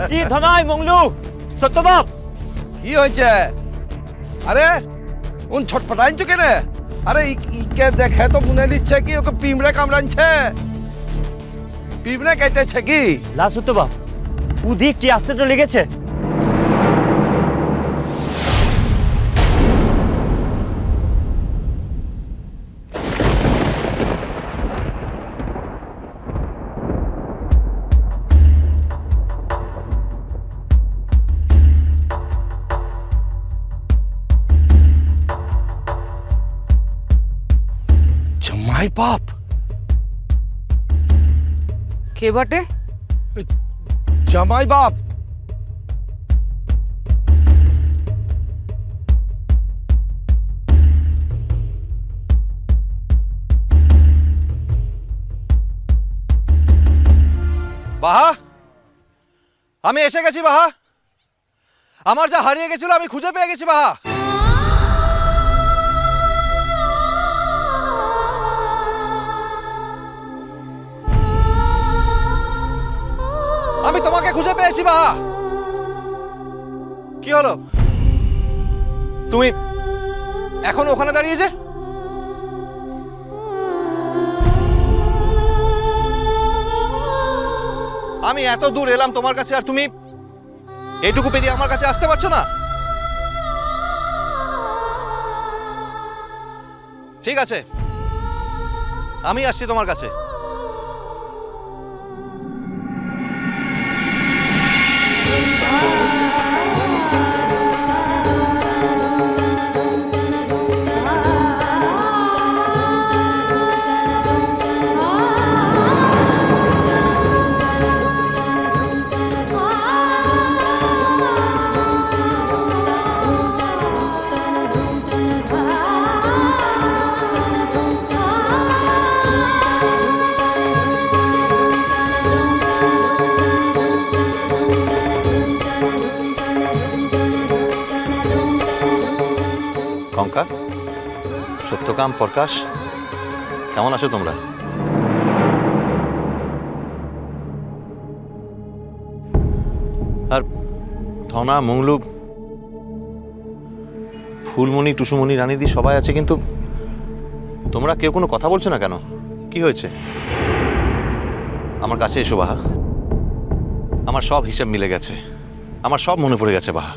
কি ধনাই মংলু সত্যবাপ কি হয়েছে? আরে উন ছটফটাইছো কেন? আরে ইকে দেখে তো মনে নিচ্ছে কি ওকে পিমড়ে কামড়াচ্ছে। পিমড়ে কেটেছে কি? লা সত্যবাপ উদিক কি আসতে তো লেগেছে। জামাই বাপ কে বটে? জামাই বাপ বাহা, আমি এসে গেছি বাহা। আমার যা হারিয়ে গেছিল আমি খুঁজে পেয়ে গেছি বাহা। আমি তোমাকে খুঁজে পেয়েছি বাহা। কি হলো, তুমি এখন ওখানে দাঁড়িয়ে যে? আমি এত দূর এলাম তোমার কাছে আর তুমি এইটুকু পেরিয়ে আমার কাছে আসতে পারছো না? ঠিক আছে, আমি আসছি তোমার কাছে। কঙ্কা, সত্যকাম, প্রকাশ, কেমন আছো তোমরা? আর ধনা, মংলু, ফুলমণি, টুসুমণি, রানীদি সবাই আছে, কিন্তু তোমরা কেউ কোনো কথা বলছো না কেন? কি হয়েছে? আমার কাছে এসো বাহা। আমার সব হিসাব মিলে গেছে, আমার সব মনে পড়ে গেছে বাহা।